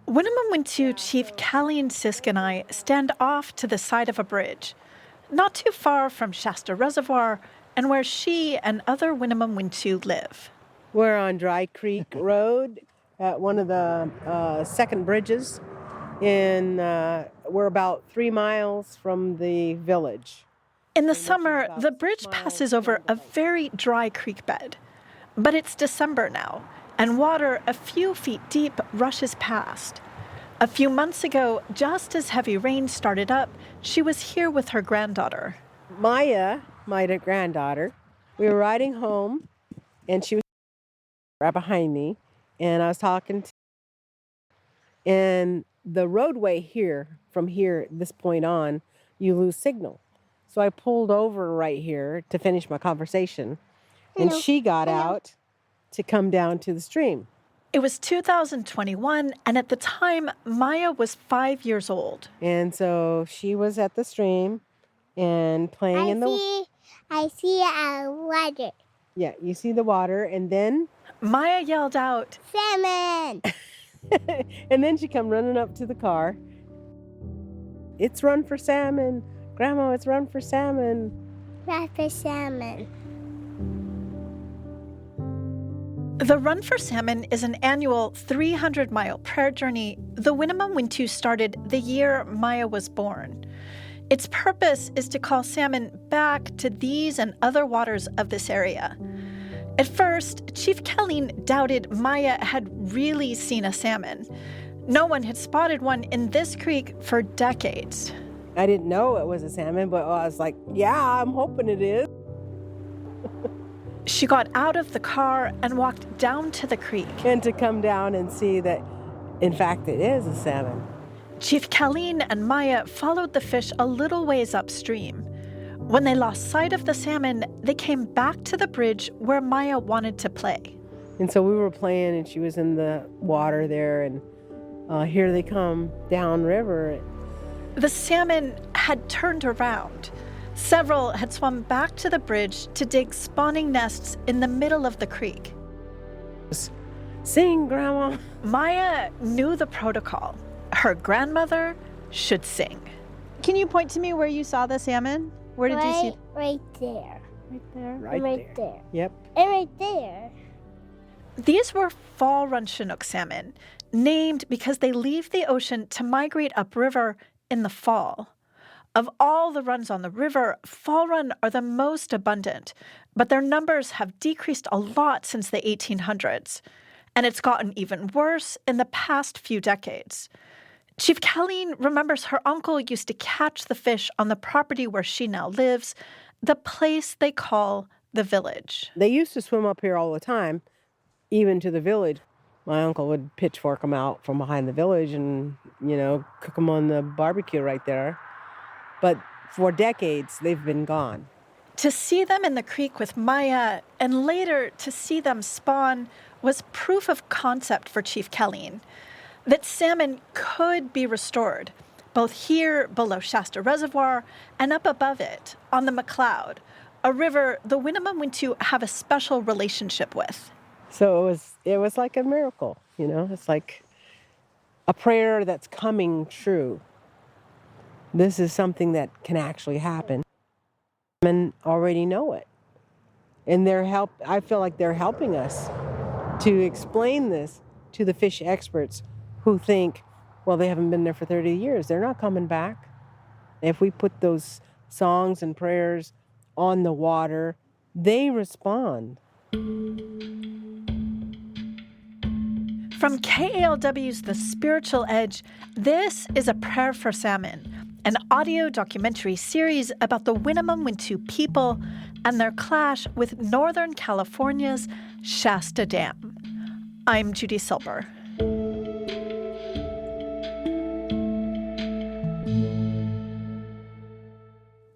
Winnemem Wintu Chief Caleen Sisk and I stand off to the side of a bridge, not too far from Shasta Reservoir and where she and other Winnemem Wintu live. We're on Dry Creek Road at one of the second bridges. We're about 3 miles from the village. In the summer, the bridge passes over a very dry creek bed. But it's December now, and water a few feet deep rushes past. A few months ago, just as heavy rain started up, she was here with her granddaughter. Maya, my granddaughter, we were riding home, and she was right behind me, and I was talking to and the roadway here, from here, this point on, you lose signal. So I pulled over right here to finish my conversation, and she got out to come down to the stream. It was 2021, and at the time, Maya was 5 years old. And so she was at the stream and playing in the... I see water. Yeah, you see the water, and then... Maya yelled out, Salmon! And then she come running up to the car. It's run for salmon. Grandma, it's run for salmon. Run for salmon. The Run for Salmon is an annual 300-mile prayer journey the Winnemem Wintu started the year Maya was born. Its purpose is to call salmon back to these and other waters of this area. At first, Chief Caleen doubted Maya had really seen a salmon. No one had spotted one in this creek for decades. I didn't know it was a salmon, but I was like, yeah, I'm hoping it is. She got out of the car and walked down to the creek. And to come down and see that, in fact, it is a salmon. Chief Caleen and Maya followed the fish a little ways upstream. When they lost sight of the salmon, they came back to the bridge where Maya wanted to play. And so we were playing, and she was in the water there, and here they come downriver. The salmon had turned around. Several had swum back to the bridge to dig spawning nests in the middle of the creek. Sing, Grandma. Maya knew the protocol. Her grandmother should sing. Can you point to me where you saw the salmon? Where did you see? Right there. Right there? Right there. Yep. And right there. These were fall-run Chinook salmon, named because they leave the ocean to migrate upriver in the fall. Of all the runs on the river, fall run are the most abundant, but their numbers have decreased a lot since the 1800s, and it's gotten even worse in the past few decades. Chief Caleen remembers her uncle used to catch the fish on the property where she now lives, the place they call the village. They used to swim up here all the time, even to the village. My uncle would pitchfork them out from behind the village and, cook them on the barbecue right there. But for decades, they've been gone. To see them in the creek with Maya and later to see them spawn was proof of concept for Chief Caleen, that salmon could be restored, both here below Shasta Reservoir and up above it on the McCloud, a river the Winnemem Wintu have a special relationship with. So it was like a miracle, It's like a prayer that's coming true. This is something that can actually happen. And already know it. And I feel like they're helping us to explain this to the fish experts who think, well, they haven't been there for 30 years. They're not coming back. If we put those songs and prayers on the water, they respond. From KALW's The Spiritual Edge, this is A Prayer for Salmon, an audio documentary series about the Winnemem Wintu people and their clash with Northern California's Shasta Dam. I'm Judy Silber.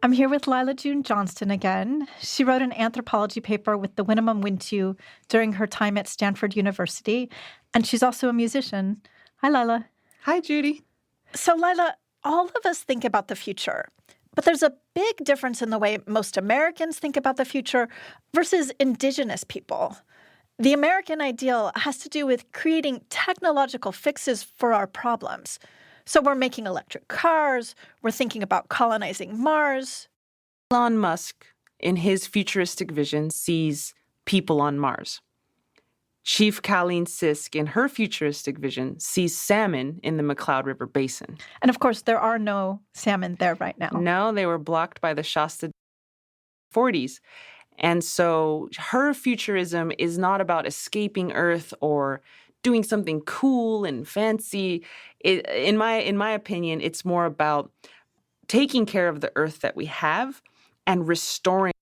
I'm here with Lila June Johnston again. She wrote an anthropology paper with the Winnemem Wintu during her time at Stanford University, and she's also a musician. Hi, Lila. Hi, Judy. So, Lila, all of us think about the future, but there's a big difference in the way most Americans think about the future versus indigenous people. The American ideal has to do with creating technological fixes for our problems. So we're making electric cars, we're thinking about colonizing Mars. Elon Musk, in his futuristic vision, sees people on Mars. Chief Caleen Sisk, in her futuristic vision, sees salmon in the McCloud River basin. And of course, there are no salmon there right now. No, they were blocked by the Shasta 40s. And so her futurism is not about escaping Earth or doing something cool and fancy. In my opinion, it's more about taking care of the Earth that we have and restoring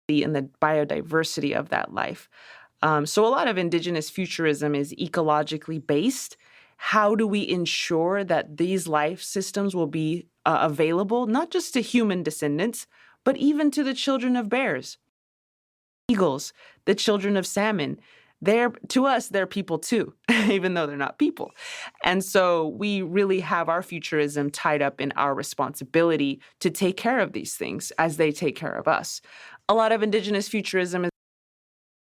the biodiversity of that life. So a lot of indigenous futurism is ecologically based. How do we ensure that these life systems will be available, not just to human descendants, but even to the children of bears, eagles, the children of salmon? To us, they're people too, even though they're not people. And so we really have our futurism tied up in our responsibility to take care of these things as they take care of us. A lot of indigenous futurism is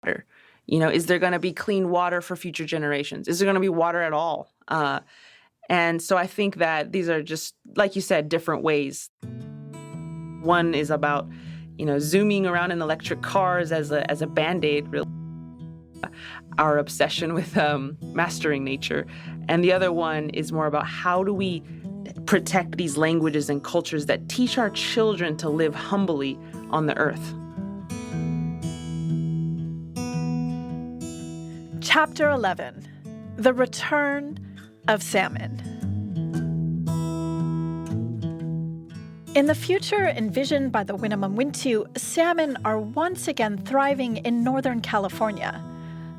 water. Is there going to be clean water for future generations? Is there going to be water at all? And so I think that these are just, like you said, different ways. One is about, zooming around in electric cars as a Band-Aid, really, our obsession with mastering nature. And the other one is more about how do we protect these languages and cultures that teach our children to live humbly on the earth. Chapter 11, The Return of Salmon. In the future envisioned by the Winnemem Wintu, salmon are once again thriving in Northern California.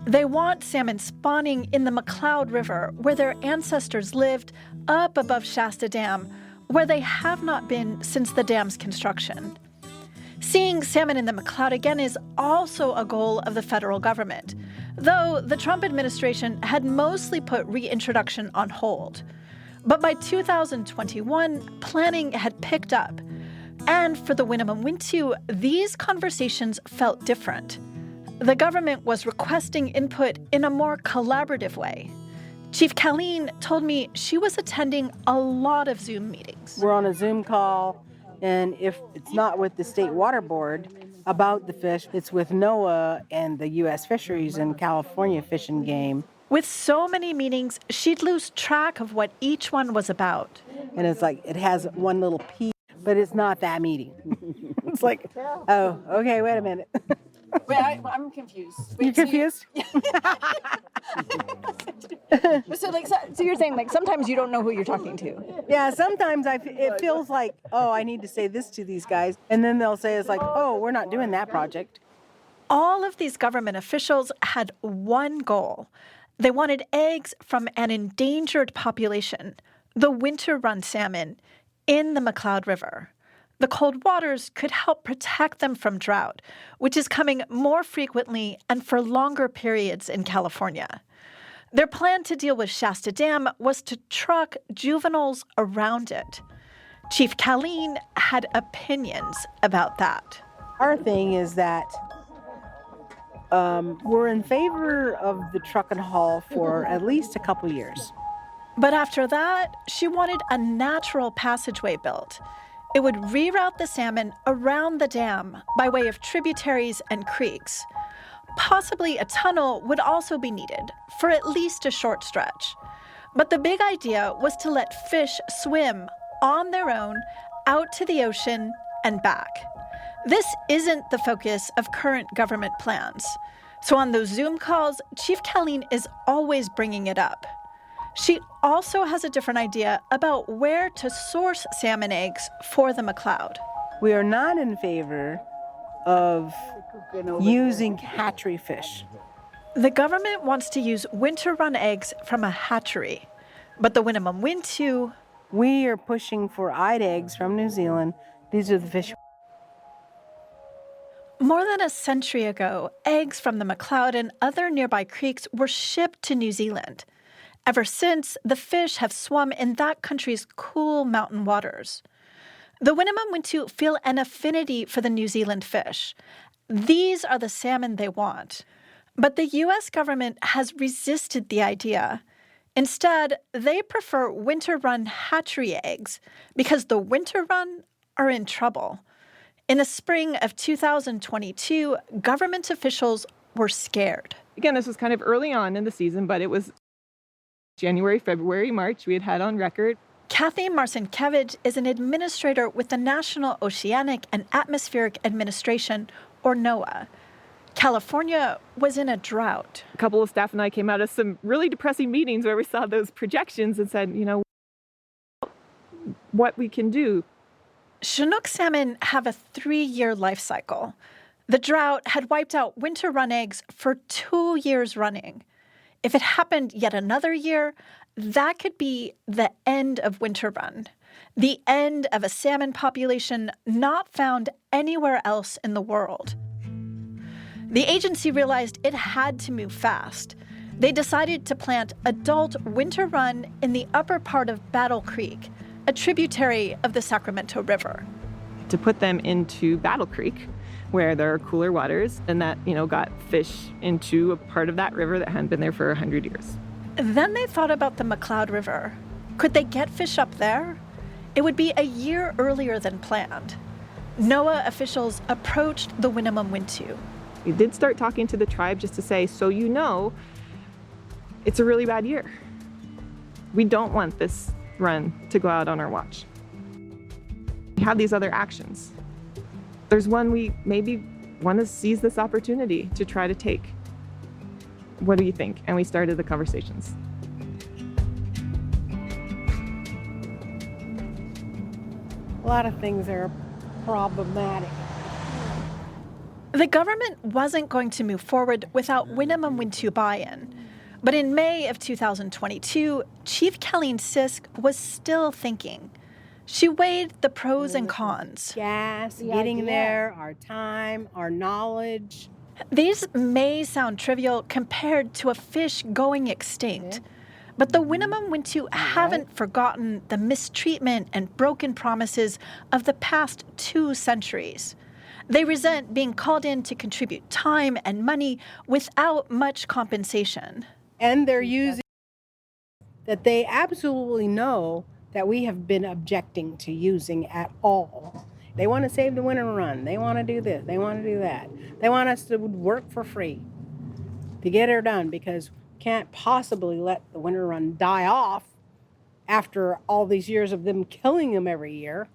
They want salmon spawning in the McCloud River, where their ancestors lived, up above Shasta Dam, where they have not been since the dam's construction. Seeing salmon in the McCloud again is also a goal of the federal government, though the Trump administration had mostly put reintroduction on hold. But by 2021, planning had picked up. And for the Winnemem Wintu, these conversations felt different. The government was requesting input in a more collaborative way. Chief Caleen told me she was attending a lot of Zoom meetings. We're on a Zoom call, and if it's not with the State Water Board about the fish, it's with NOAA and the U.S. Fisheries and California Fish and Game. With so many meetings, she'd lose track of what each one was about. And it's like, it has one little piece, but it's not that meeting. It's like, oh, okay, wait a minute. Wait, I'm confused. Wait, You're confused? So you're saying, like, sometimes you don't know who you're talking to. Yeah, sometimes it feels like, oh, I need to say this to these guys. And then they'll say, it's like, oh, we're not doing that project. All of these government officials had one goal. They wanted eggs from an endangered population, the winter-run salmon, in the McCloud River. The cold waters could help protect them from drought, which is coming more frequently and for longer periods in California. Their plan to deal with Shasta Dam was to truck juveniles around it. Chief Caleen had opinions about that. Our thing is that we're in favor of the truck and haul for at least a couple years. But after that, she wanted a natural passageway built. It would reroute the salmon around the dam by way of tributaries and creeks. Possibly a tunnel would also be needed for at least a short stretch. But the big idea was to let fish swim on their own out to the ocean and back. This isn't the focus of current government plans. So on those Zoom calls, Chief Caleen is always bringing it up. She also has a different idea about where to source salmon eggs for the McCloud. We are not in favor of using hatchery fish. The government wants to use winter-run eggs from a hatchery. But the Winnemem Wintu... We are pushing for eyed eggs from New Zealand. These are the fish. More than a century ago, eggs from the McCloud and other nearby creeks were shipped to New Zealand. Ever since, the fish have swum in that country's cool mountain waters. The Winnemem Wintu feel an affinity for the New Zealand fish. These are the salmon they want. But the U.S. government has resisted the idea. Instead, they prefer winter run hatchery eggs because the winter run are in trouble. In the spring of 2022, government officials were scared. Again, this was kind of early on in the season, but it was January, February, March. We had on record. Kathy Marcinkevich is an administrator with the National Oceanic and Atmospheric Administration, or NOAA. California was in a drought. A couple of staff and I came out of some really depressing meetings where we saw those projections and said, what we can do. Chinook salmon have a 3-year life cycle. The drought had wiped out winter run eggs for 2 years running. If it happened yet another year, that could be the end of winter run, the end of a salmon population not found anywhere else in the world. The agency realized it had to move fast. They decided to plant adult winter run in the upper part of Battle Creek, a tributary of the Sacramento River. To put them into Battle Creek, where there are cooler waters, and that, got fish into a part of that river that hadn't been there for 100 years. Then they thought about the McCloud River. Could they get fish up there? It would be a year earlier than planned. NOAA officials approached the Winnemem Wintu. We did start talking to the tribe just to say, it's a really bad year. We don't want this run to go out on our watch. We have these other actions. There's one we maybe want to seize this opportunity to try to take. What do you think? And we started the conversations. A lot of things are problematic. The government wasn't going to move forward without Winnemem Wintu buy-in. But in May of 2022, Chief Caleen Sisk was still thinking. She weighed the pros and cons. Gas, getting there, our time, our knowledge. These may sound trivial compared to a fish going extinct. But the Winnemem Wintu haven't forgotten the mistreatment and broken promises of the past 2 centuries. They resent being called in to contribute time and money without much compensation. And they're using that they absolutely know that we have been objecting to using at all. They want to save the winter run. They want to do this. They want to do that. They want us to work for free to get her done because we can't possibly let the winter run die off after all these years of them killing them every year.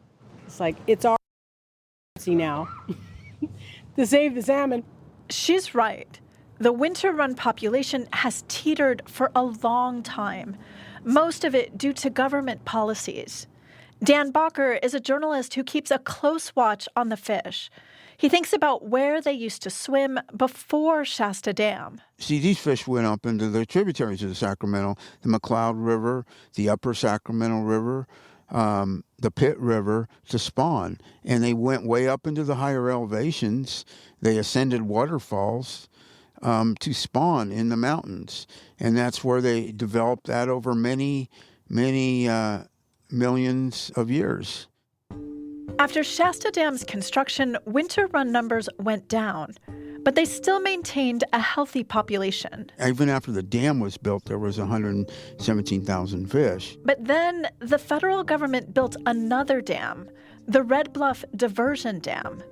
It's like, it's our now to save the salmon. She's right. The winter run population has teetered for a long time, most of it due to government policies. Dan Bacher is a journalist who keeps a close watch on the fish. He thinks about where they used to swim before Shasta Dam. See, these fish went up into the tributaries of the Sacramento, the McCloud River, the upper Sacramento River, the Pitt River to spawn. And they went way up into the higher elevations. They ascended waterfalls to spawn in the mountains. And that's where they developed that over many millions of years. After Shasta Dam's construction, winter run numbers went down, but they still maintained a healthy population. Even after the dam was built, there was 117,000 fish. But then the federal government built another dam, the Red Bluff Diversion Dam.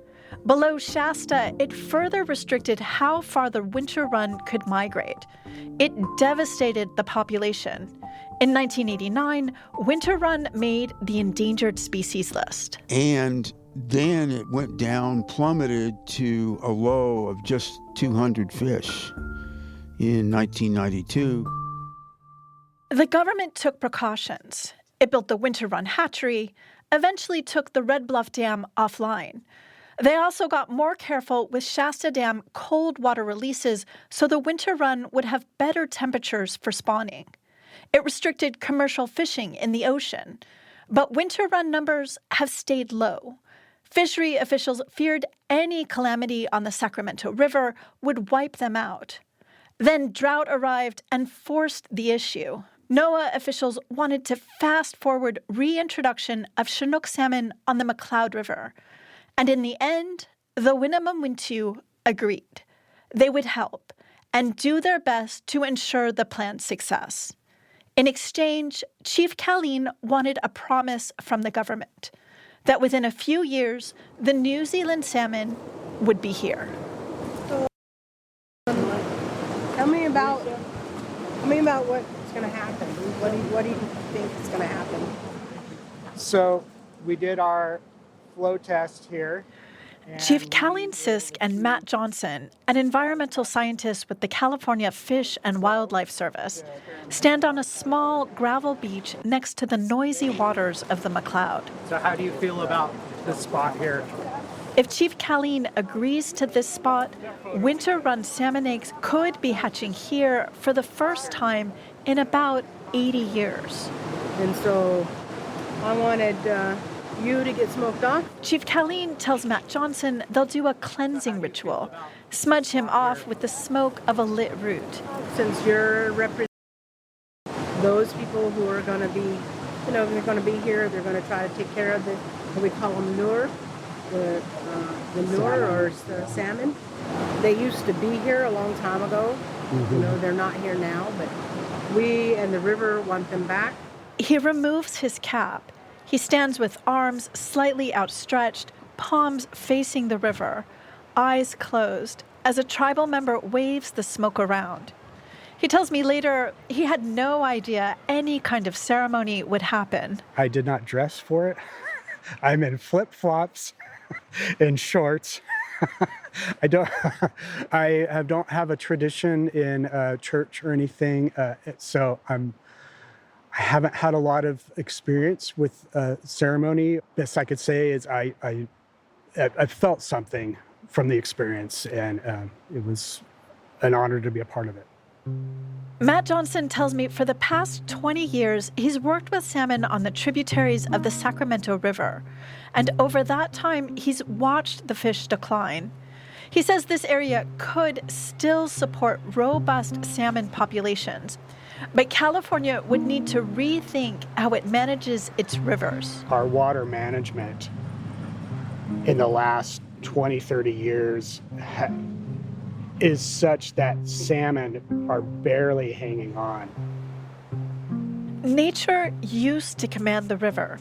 Below Shasta, it further restricted how far the winter run could migrate. It devastated the population. In 1989, winter run made the endangered species list. And then it went down, plummeted to a low of just 200 fish in 1992. The government took precautions. It built the winter run hatchery, eventually took the Red Bluff Dam offline. They also got more careful with Shasta Dam cold water releases so the winter run would have better temperatures for spawning. It restricted commercial fishing in the ocean. But winter run numbers have stayed low. Fishery officials feared any calamity on the Sacramento River would wipe them out. Then drought arrived and forced the issue. NOAA officials wanted to fast-forward reintroduction of Chinook salmon on the McCloud River. And in the end, the Winnemem Wintu agreed. They would help, and do their best to ensure the plan's success. In exchange, Chief Caleen wanted a promise from the government that within a few years, the New Zealand salmon would be here. Tell me about what's going to happen. What do you think is going to happen? So we did our flow test here. Chief Caleen Sisk and Matt Johnson, an environmental scientist with the California Fish and Wildlife Service, stand on a small gravel beach next to the noisy waters of the McCloud. So how do you feel about this spot here? If Chief Caleen agrees to this spot, winter-run salmon eggs could be hatching here for the first time in about 80 years. And so I wanted you to get smoked off. Chief Caleen tells Matt Johnson they'll do a cleansing ritual, smudge him off with the smoke of a lit root. Since you're representing those people who are going to be, they're going to be here, they're going to try to take care of the, what we call them lure, the lure or the salmon. They used to be here a long time ago. Mm-hmm. They're not here now, but we and the river want them back. He removes his cap. He stands with arms slightly outstretched, palms facing the river, eyes closed, as a tribal member waves the smoke around. He tells me later he had no idea any kind of ceremony would happen. I did not dress for it. I'm in flip-flops and shorts. I don't have a tradition in church or anything, so I haven't had a lot of experience with ceremony. Best I could say is I felt something from the experience, and it was an honor to be a part of it. Matt Johnson tells me for the past 20 years, he's worked with salmon on the tributaries of the Sacramento River. And over that time, he's watched the fish decline. He says this area could still support robust salmon populations. But California would need to rethink how it manages its rivers. Our water management in the last 20, 30 years is such that salmon are barely hanging on. Nature used to command the river.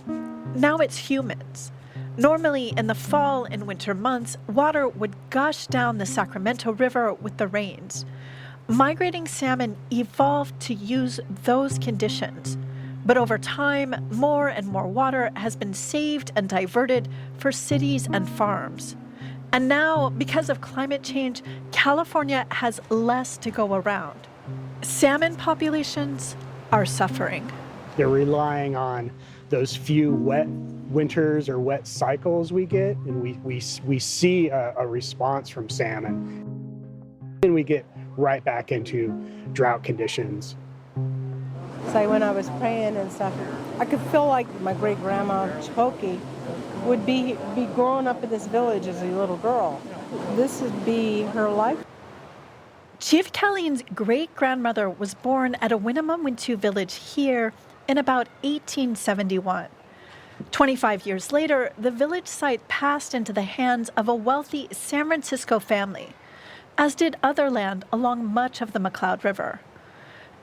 Now it's humans. Normally, in the fall and winter months, water would gush down the Sacramento River with the rains. Migrating salmon evolved to use those conditions. But over time, more and more water has been saved and diverted for cities and farms. And now, because of climate change, California has less to go around. Salmon populations are suffering. They're relying on those few wet winters or wet cycles we get, and we see a response from salmon. And we get right back into drought conditions. So when I was praying and stuff, I could feel like my great-grandma Chokey would be growing up in this village as a little girl. This would be her life. Chief Caleen's great-grandmother was born at a Winnemem Wintu village here in about 1871. 25 years later, the village site passed into the hands of a wealthy San Francisco family, as did other land along much of the McCloud River.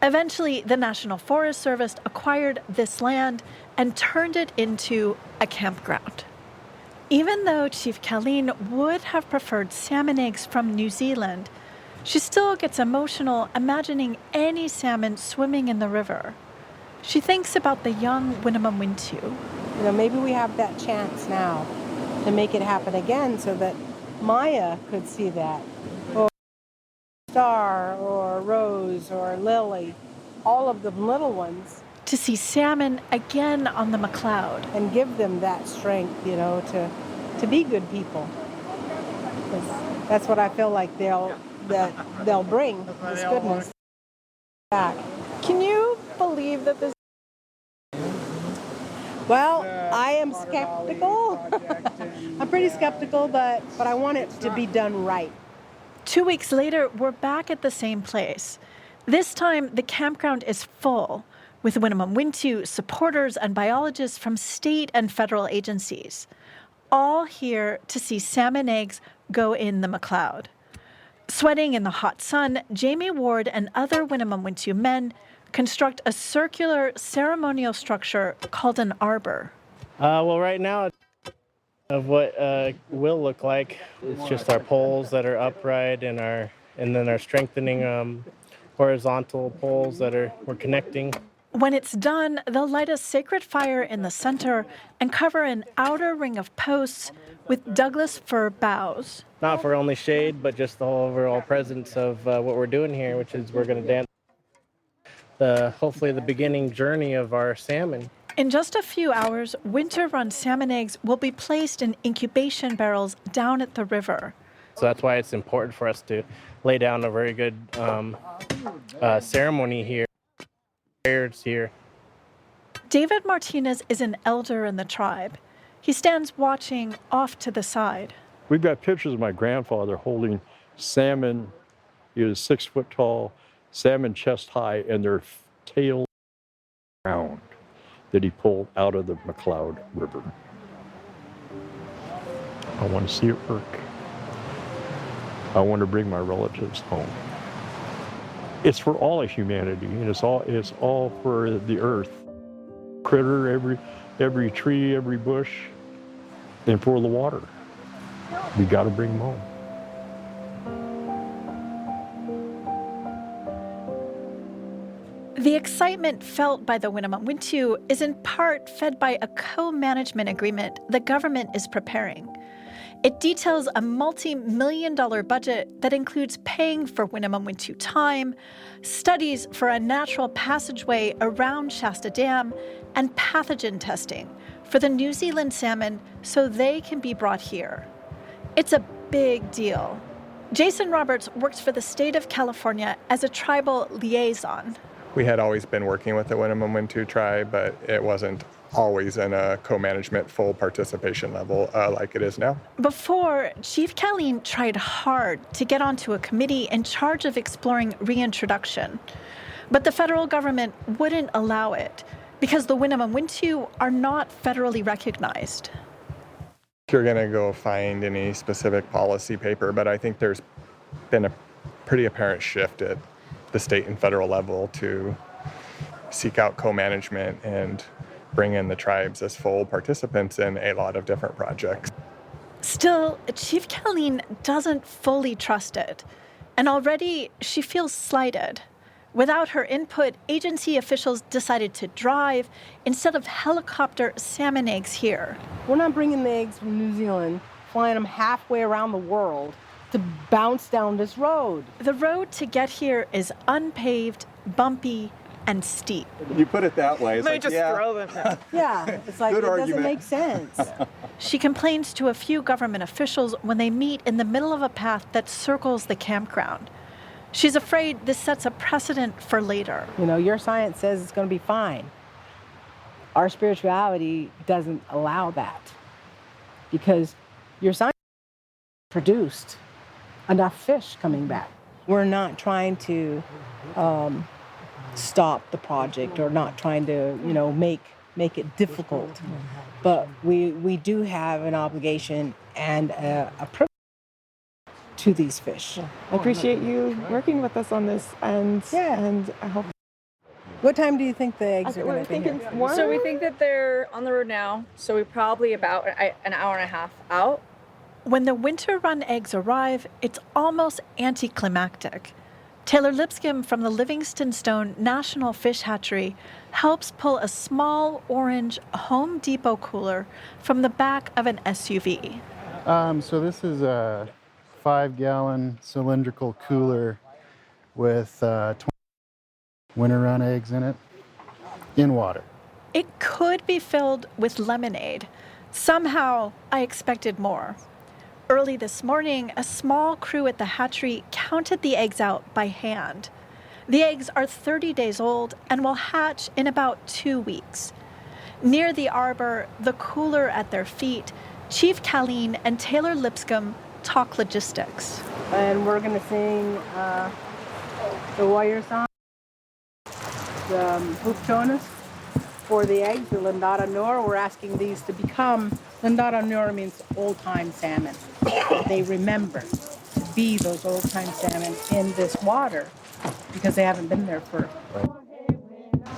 Eventually, the National Forest Service acquired this land and turned it into a campground. Even though Chief Caleen would have preferred salmon eggs from New Zealand, she still gets emotional imagining any salmon swimming in the river. She thinks about the young Winnemem Wintu. Maybe we have that chance now to make it happen again so that Maya could see that. Or Star or Rose or Lily, all of the little ones. To see salmon again on the McCloud. And give them that strength, to be good people. 'Cause that's what I feel like they'll bring, this goodness back. Can you believe that this? Well, I am skeptical. I'm pretty skeptical, but I want it to be done right. 2 weeks later, we're back at the same place. This time, the campground is full, with Winnemem Wintu supporters and biologists from state and federal agencies, all here to see salmon eggs go in the McCloud. Sweating in the hot sun, Jamie Ward and other Winnemem Wintu men construct a circular ceremonial structure called an arbor. Well, right now, of what will look like, it's just our poles that are upright and then our strengthening horizontal poles that we're connecting. When it's done, they'll light a sacred fire in the center and cover an outer ring of posts with Douglas fir boughs. Not for only shade, but just the whole overall presence of what we're doing here, which is we're going to dance hopefully the beginning journey of our salmon. In just a few hours, winter-run salmon eggs will be placed in incubation barrels down at the river. So that's why it's important for us to lay down a very good ceremony here. Prayers here. David Martinez is an elder in the tribe. He stands watching off to the side. We've got pictures of my grandfather holding salmon. He was 6 foot tall, salmon chest high, and their tail round that he pulled out of the McCloud River. I want to see it work. I want to bring my relatives home. It's for all of humanity, and it's all for the earth. Critter, every tree, every bush, and for the water. We got to bring them home. The excitement felt by the Winnemem Wintu is in part fed by a co-management agreement the government is preparing. It details a multi-million-dollar budget that includes paying for Winnemem Wintu time, studies for a natural passageway around Shasta Dam, and pathogen testing for the New Zealand salmon so they can be brought here. It's a big deal. Jason Roberts works for the state of California as a tribal liaison. We had always been working with the Winnemem Wintu tribe, but it wasn't always in a co-management full participation level like it is now. Before, Chief Caleen tried hard to get onto a committee in charge of exploring reintroduction. But the federal government wouldn't allow it because the Winnemem Wintu are not federally recognized. You're going to go find any specific policy paper, but I think there's been a pretty apparent shift at the state and federal level to seek out co-management and bring in the tribes as full participants in a lot of different projects. Still, Chief Caleen doesn't fully trust it, and already she feels slighted. Without her input, agency officials decided to drive instead of helicopter salmon eggs here. We're not bringing the eggs from New Zealand, flying them halfway around the world to bounce down this road. The road to get here is unpaved, bumpy, and steep. You put it that way. It's like, throw them. Yeah, it's like, Good it argument. doesn't make sense. She complains to a few government officials when they meet in the middle of a path that circles the campground. She's afraid this sets a precedent for later. You know, your science says it's going to be fine. Our spirituality doesn't allow that because your science produced enough fish coming back. We're not trying to stop the project or not trying to, make it difficult. But we do have an obligation and a privilege to these fish. I appreciate you working with us on this, and I hope. What time do you think the eggs are going to be here? So we think that they're on the road now, so we're probably about an hour and a half out. When the winter-run eggs arrive, it's almost anticlimactic. Taylor Lipscomb from the Livingston Stone National Fish Hatchery helps pull a small orange Home Depot cooler from the back of an SUV. So this is a 5-gallon cylindrical cooler with 20 winter-run eggs in it, in water. It could be filled with lemonade. Somehow, I expected more. Early this morning, a small crew at the hatchery counted the eggs out by hand. The eggs are 30 days old and will hatch in about 2 weeks. Near the arbor, the cooler at their feet, Chief Caleen and Taylor Lipscomb talk logistics. And we're going to sing the warrior song, the Hooptonis, for the eggs, the Lindata Nor. We're asking these to become, Lindata Nor means old-time salmon. They remember be those old-time salmon in this water because they haven't been there for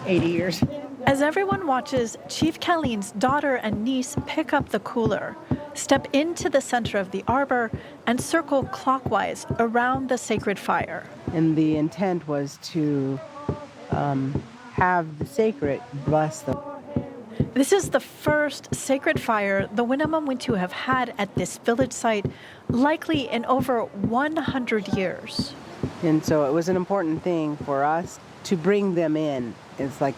80 years. As everyone watches Chief Caleen's daughter and niece pick up the cooler, step into the center of the arbor, and circle clockwise around the sacred fire. And the intent was to have the sacred bless them. This is the first sacred fire the Winnemem Wintu have had at this village site, likely in over 100 years. And so it was an important thing for us to bring them in. It's like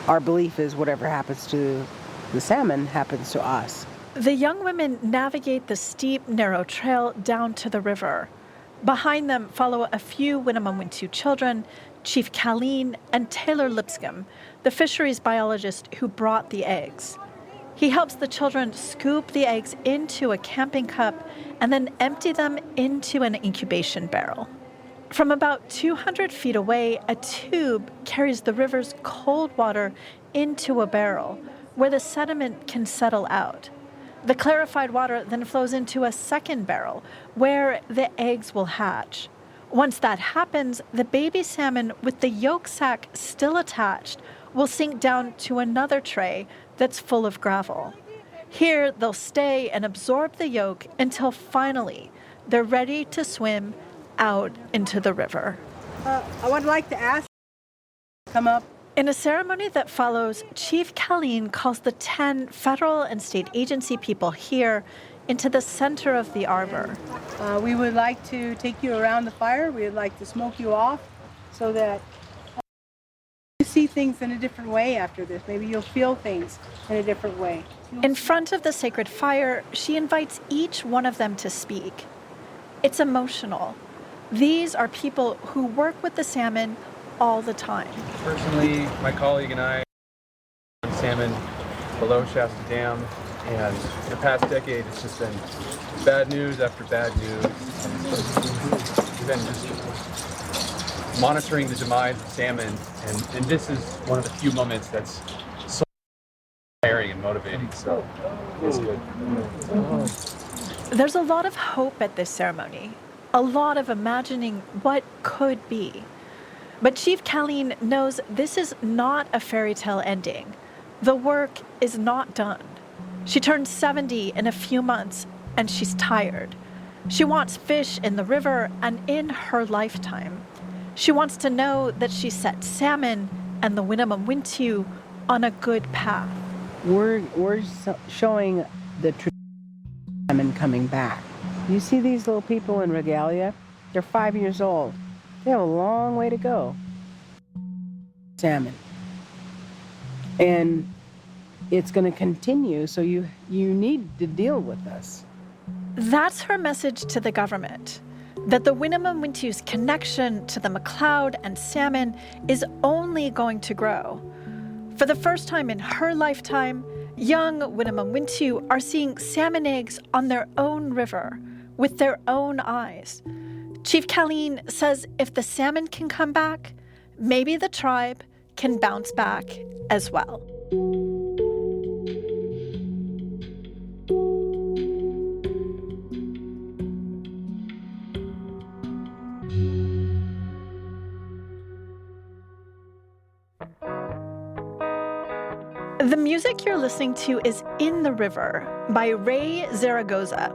our belief is whatever happens to the salmon happens to us. The young women navigate the steep, narrow trail down to the river. Behind them follow a few Winnemem Wintu children, Chief Caleen and Taylor Lipscomb, the fisheries biologist who brought the eggs. He helps the children scoop the eggs into a camping cup and then empty them into an incubation barrel. From about 200 feet away, a tube carries the river's cold water into a barrel where the sediment can settle out. The clarified water then flows into a second barrel where the eggs will hatch. Once that happens, the baby salmon with the yolk sac still attached will sink down to another tray that's full of gravel. Here, they'll stay and absorb the yolk until finally they're ready to swim out into the river. I would like to ask, come up. In a ceremony that follows, Chief Caleen calls the 10 federal and state agency people here into the center of the arbor. We would like to take you around the fire. We would like to smoke you off so that you see things in a different way after this. Maybe you'll feel things in a different way. In front of the sacred fire, she invites each one of them to speak. It's emotional. These are people who work with the salmon all the time. Personally, my colleague and I salmon below Shasta Dam, and the past decade it's just been bad news after bad news. We've been just monitoring the demise of salmon, and this is one of the few moments that's so inspiring and motivating, so it's good. There's a lot of hope at this ceremony, a lot of imagining what could be. But Chief Caleen knows this is not a fairy tale ending. The work is not done. She turns 70 in a few months, and she's tired. She wants fish in the river and in her lifetime. She wants to know that she set salmon and the Winnemem Wintu on a good path. We're showing the salmon coming back. You see these little people in regalia? They're 5 years old. They have a long way to go. Salmon. And it's going to continue, so you need to deal with us. That's her message to the government, that the Winnemem Wintu's connection to the McCloud and salmon is only going to grow. For the first time in her lifetime, young Winnemem Wintu are seeing salmon eggs on their own river with their own eyes. Chief Caleen says if the salmon can come back, maybe the tribe can bounce back as well. The music you're listening to is In the River by Ray Zaragoza.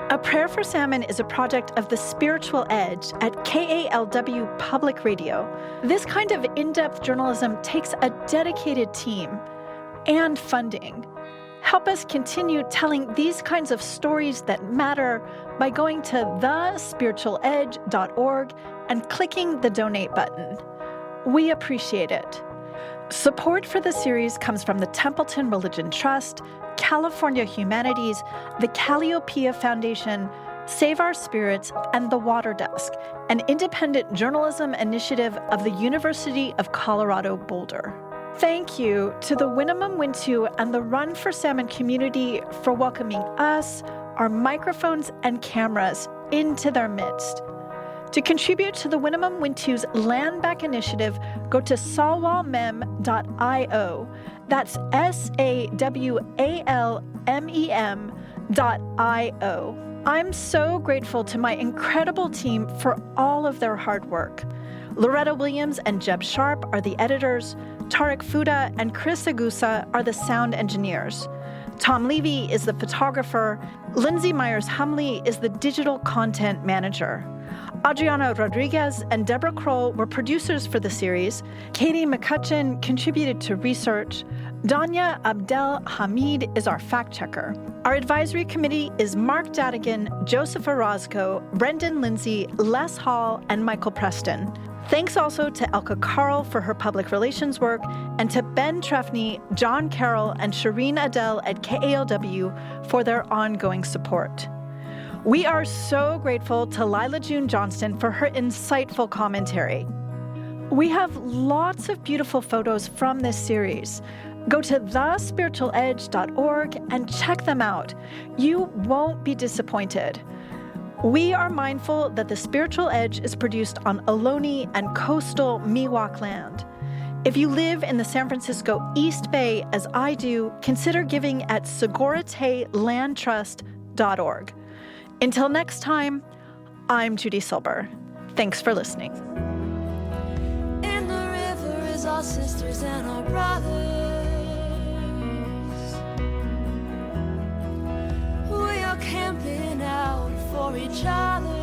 A Prayer for Salmon is a project of the Spiritual Edge at KALW Public Radio. This kind of in-depth journalism takes a dedicated team and funding. Help us continue telling these kinds of stories that matter by going to thespiritualedge.org and clicking the donate button. We appreciate it. Support for the series comes from the Templeton Religion Trust, California Humanities, the Calliopeia Foundation, Save Our Spirits, and The Water Desk, an independent journalism initiative of the University of Colorado Boulder. Thank you to the Winnemem Wintu and the Run for Salmon community for welcoming us, our microphones, and cameras into their midst. To contribute to the Winnemem Wintu's Land Back Initiative, go to sawalmem.io. That's SAWALMEM.io. I'm so grateful to my incredible team for all of their hard work. Loretta Williams and Jeb Sharp are the editors. Tarek Fuda and Chris Agusa are the sound engineers. Tom Levy is the photographer. Lindsay Myers-Humley is the digital content manager. Adriana Rodriguez and Deborah Kroll were producers for the series. Katie McCutcheon contributed to research. Danya Abdel Hamid is our fact checker. Our advisory committee is Mark Dadigan, Joseph Orozco, Brendan Lindsay, Les Hall, and Michael Preston. Thanks also to Elka Carl for her public relations work, and to Ben Trefny, John Carroll, and Shireen Adel at KALW for their ongoing support. We are so grateful to Lila June Johnston for her insightful commentary. We have lots of beautiful photos from this series. Go to thespiritualedge.org and check them out. You won't be disappointed. We are mindful that The Spiritual Edge is produced on Ohlone and coastal Miwok land. If you live in the San Francisco East Bay, as I do, consider giving at segoritelandtrust.org. Until next time, I'm Judy Silber. Thanks for listening. In the river is our sisters and our brothers. We are camping out for each other.